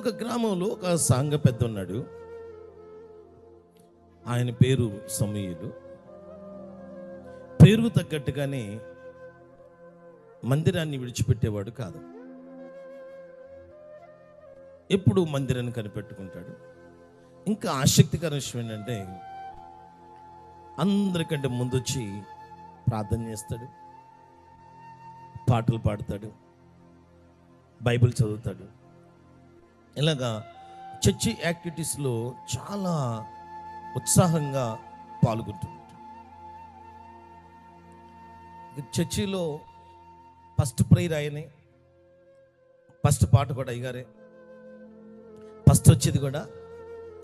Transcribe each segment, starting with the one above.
ఒక గ్రామంలో ఒక సంఘ పెద్ద ఉన్నాడు. ఆయన పేరు సమూయేలు. పేరుకు తగ్గట్టుగానే మందిరాన్ని విడిచిపెట్టేవాడు కాదు. ఎప్పుడు మందిరాన్ని కనిపెట్టుకుంటాడు. ఇంకా ఆసక్తికర విషయం ఏంటంటే, అందరికంటే ముందొచ్చి ప్రార్థన చేస్తాడు, పాటలు పాడతాడు, బైబిల్ చదువుతాడు. ఇలాగా చర్చి యాక్టివిటీస్లో చాలా ఉత్సాహంగా పాల్గొంటుంటాడు. చర్చిలో ఫస్ట్ ప్రేయర్ ఆయనే, ఫస్ట్ పాట కూడా అయ్యగారే, ఫస్ట్ వచ్చేది కూడా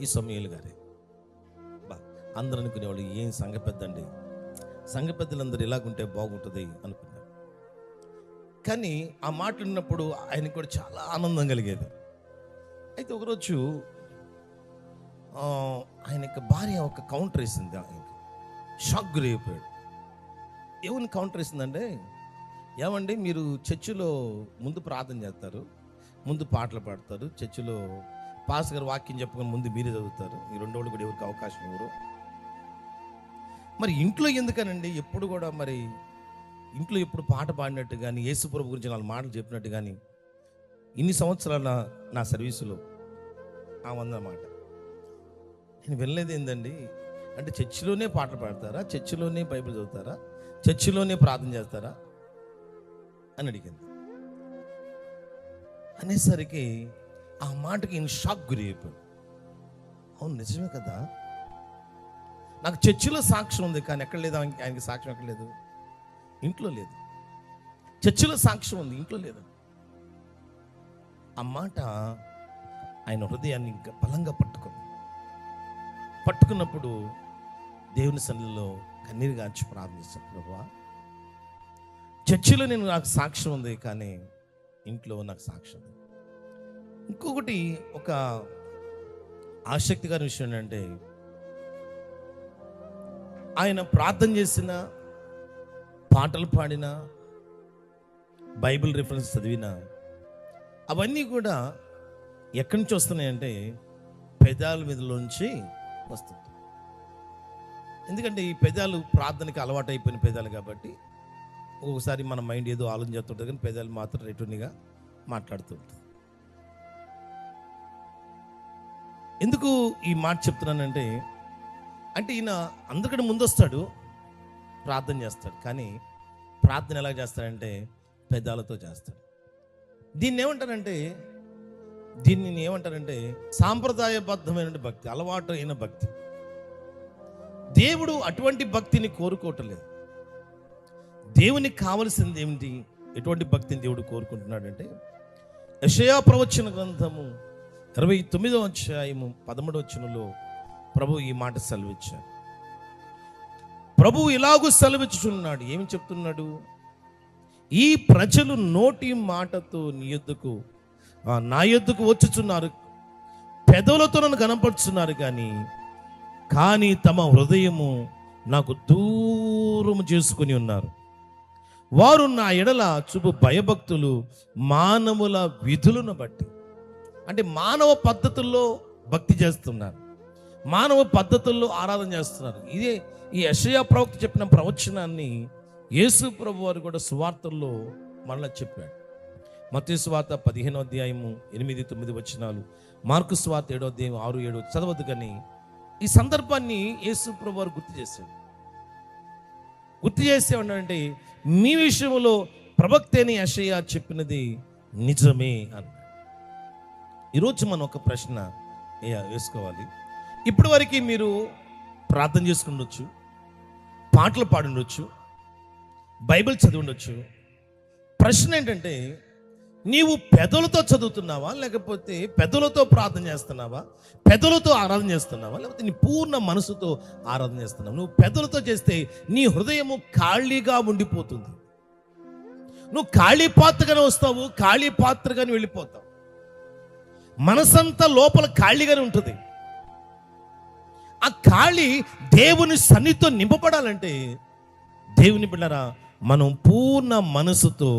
ఈ సమూయేలు గారే. అందరూ అనుకునేవాళ్ళు, ఏం సంఘ పెద్ద అండి, సంఘ పెద్దలందరూ ఇలాగుంటే బాగుంటుంది అనుకున్నారు. కానీ ఆ మాట విన్నప్పుడు ఆయనకు కూడా చాలా ఆనందం కలిగేది. అయితే ఒకరోజు ఆయన యొక్క భార్య ఒక కౌంటర్ వేసింది. ఆయనకి షాక్ గురైపోయాడు. ఏమని కౌంటర్ వేసిందంటే, ఏమండి మీరు చర్చిలో ముందు ప్రార్థన చేస్తారు, ముందు పాటలు పాడతారు, చర్చిలో పాస్ గారు వాక్యం చెప్పుకొని ముందు మీరే చదువుతారు, ఈ రెండు వాళ్ళు కూడా ఎవరికి అవకాశం ఇవ్వరు, మరి ఇంట్లో ఎందుకనండి ఎప్పుడు కూడా, మరి ఇంట్లో ఎప్పుడు పాట పాడినట్టు కానీ యేసుప్రభు గురించి 4 మాటలు చెప్పినట్టు కానీ ఇన్ని సంవత్సరాల నా సర్వీసులో ఆ మాట నేను వెళ్ళలేదు ఏందండి అంటే, చర్చిలోనే పాటలు పాడతారా, చర్చిలోనే బైబిల్ చదువుతారా, చర్చిలోనే ప్రార్థన చేస్తారా అని అడిగింది. అనేసరికి ఆ మాటకి ఈయన షాక్ గురి అయిపోయాడు. అవును నిజమే కదా, నాకు చర్చిలో సాక్ష్యం ఉంది కానీ ఎక్కడ లేదు, ఆయనకి సాక్ష్యం ఎక్కడ లేదు, ఇంట్లో లేదు. చర్చిలో సాక్ష్యం ఉంది, ఇంట్లో లేదు. ఆ మాట ఆయన హృదయాన్ని ఇంకా బలంగా పట్టుకున్నప్పుడు దేవుని సన్నిధిలో కన్నీరు గార్చి ప్రార్థిస్తాను, ప్రభువా చర్చిలో నాకు సాక్ష్యం ఉంది కానీ ఇంట్లో నాకు సాక్ష్యం ఉంది. ఇంకొకటి ఒక ఆసక్తికర విషయం ఏంటంటే, ఆయన ప్రార్థన చేసిన, పాటలు పాడిన, బైబిల్ రిఫరెన్స్ చదివిన అవన్నీ కూడా ఎక్కడి నుంచి వస్తున్నాయంటే పెదాల మీదలోంచి వస్తుంది. ఎందుకంటే ఈ పెదాలు ప్రార్థనకి అలవాటు అయిపోయిన పెదాలు కాబట్టి ఒక్కొక్కసారి మన మైండ్ ఏదో ఆలోచన చేస్తుంటుంది కానీ పెదాలు మాత్రం రిటర్న్గా మాట్లాడుతుంటుంది. ఎందుకు ఈ మాట చెప్తున్నానంటే, అంటే ఈయన అందరికంటే ముందు వస్తాడు, ప్రార్థన చేస్తాడు, కానీ ప్రార్థన ఎలా చేస్తాడంటే పెదాలతో చేస్తాడు. దీన్ని ఏమంటారంటే సాంప్రదాయబద్ధమైన భక్తి, అలవాటు అయిన భక్తి. దేవుడు అటువంటి భక్తిని కోరుకోవట్లేదు. దేవునికి కావలసింది ఏమిటి, ఎటువంటి భక్తిని దేవుడు కోరుకుంటున్నాడంటే, యెషయా ప్రవచన గ్రంథము 29వ అధ్యాయము 13వ వచనంలో ప్రభు ఈ మాట సెలవిచ్చారు. ప్రభు ఇలాగూ సెలవిచ్చుచున్నాడు. ఏమి చెప్తున్నాడు? ఈ ప్రజలు నోటి మాటతో నా యొద్దకు వచ్చుచున్నారు, పెదవులతో నన్ను కనపరుచున్నారు, కానీ తమ హృదయము నాకు దూరం చేసుకుని ఉన్నారు. వారు నా ఎడల చూపు భయభక్తులు మానవుల విధులను బట్టి. అంటే మానవ పద్ధతుల్లో భక్తి చేస్తున్నారు, మానవ పద్ధతుల్లో ఆరాధన చేస్తున్నారు. ఇదే ఈ యెషయా ప్రవక్త చెప్పిన ప్రవచనాన్ని యేసు ప్రభు వారు కూడా సువార్తల్లో మరలా చెప్పాడు. మత్తయి సువార్త 15వ అధ్యాయము 8-9 వచనాలు, మార్కు సువార్త 7వ అధ్యాయం 6-7 చదవద్దు, కానీ ఈ సందర్భాన్ని యేసు ప్రభు వారు గుర్తు చేసేవాడంటే మీ విషయంలో ప్రవక్త అయిన యెషయా చెప్పినది నిజమే అన్న. ఈరోజు మనం ఒక ప్రశ్న వేసుకోవాలి. ఇప్పటి వరకు మీరు ప్రార్థన చేసుకుండొచ్చు, పాటలు పాడుండొచ్చు, బైబిల్ చదివి ఉండొచ్చు. ప్రశ్న ఏంటంటే, నీవు పెదవులతో చదువుతున్నావా, లేకపోతే పెదవులతో ప్రార్థన చేస్తున్నావా, పెదవులతో ఆరాధన చేస్తున్నావా, లేకపోతే నీ పూర్ణ మనసుతో ఆరాధన చేస్తున్నావా? నువ్వు పెదవులతో చేస్తే నీ హృదయము ఖాళీగా ఉండిపోతుంది. నువ్వు ఖాళీ పాత్రగానే వస్తావు, ఖాళీ పాత్రగానే వెళ్ళిపోతావు. మనసంతా లోపల ఖాళీగానే ఉంటుంది. ఆ ఖాళీ దేవుని సన్నిధితో నింపబడాలంటే, దేవుని బిడ్డలారా, మనం పూర్ణ మనసుతో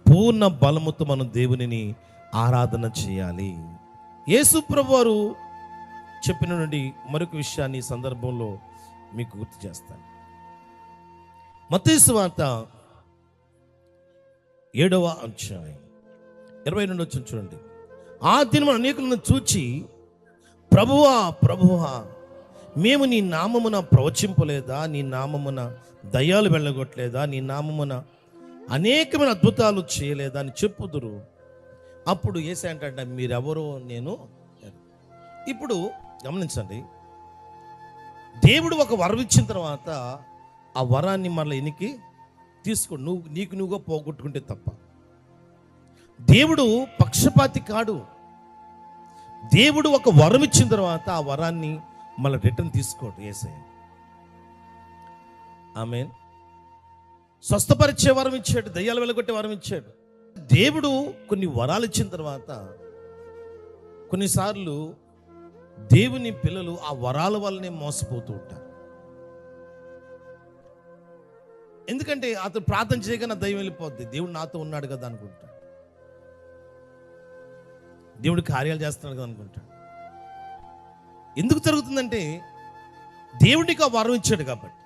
పూర్ణ బలముతో మనం దేవునిని ఆరాధన చేయాలి. యేసు ప్రభువారు చెప్పినటువంటి మరొక విషయాన్ని ఈ సందర్భంలో మీకు గుర్తు చేస్తాను. మత్తయి సువార్త 7వ అధ్యాయం 22 వచ్చిన చూడండి. ఆ దినమున అనేకులను చూచి, ప్రభువా ప్రభువా, మేము నీ నామమున ప్రవచింపలేదా? నీ నామమున దయ్యాలు వెళ్ళగొట్టలేదా? నీ నామమున అనేకమైన అద్భుతాలు చేయలేదా అని చెప్పుదురు. అప్పుడు యేసయ్య అంటాడ, మీరెవరో నేను. ఇప్పుడు గమనించండి, దేవుడు ఒక వరం ఇచ్చిన తర్వాత ఆ వరాన్ని మళ్ళీ ఎనికి తీసుకో, నువ్వుగా పోగొట్టుకుంటే తప్ప. దేవుడు పక్షపాతి కాడు. దేవుడు ఒక వరం ఇచ్చిన తర్వాత ఆ వరాన్ని మళ్ళీ రిటర్న్ తీసుకోడు యేసయ్య. ఆమేన్. స్వస్థపరిచే వరం ఇచ్చాడు, దయ్యాలు వెళ్ళగొట్టే వరం ఇచ్చాడు. దేవుడు కొన్ని వరాలు ఇచ్చిన తర్వాత కొన్నిసార్లు దేవుని పిల్లలు ఆ వరాల వల్లనే మోసపోతూ ఉంటారు. ఎందుకంటే అతను ప్రార్థన చేయగానే దయ్యం వెళ్ళిపోద్ది, దేవుడు నాతో ఉన్నాడు కదా అనుకుంటాడు, దేవుడు కార్యాలు చేస్తున్నాడు కదా అనుకుంటాడు. ఎందుకు జరుగుతుందంటే దేవుడికి ఆ వరం ఇచ్చాడు కాబట్టి.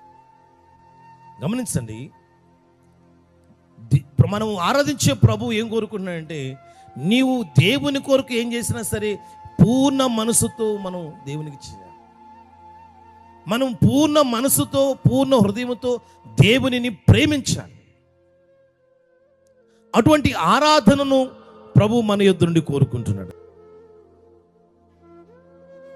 గమనించండి, మనం ఆరాధించే ప్రభు ఏం కోరుకుంటున్నాడంటే, నీవు దేవుని కొరకు ఏం చేసినా సరే పూర్ణ మనసుతో మనం దేవునికి చేయాలి. మనం పూర్ణ మనసుతో పూర్ణ హృదయంతో దేవునిని ప్రేమించాలి. అటువంటి ఆరాధనను ప్రభు మన యొద్ద నుండి కోరుకుంటున్నాడు.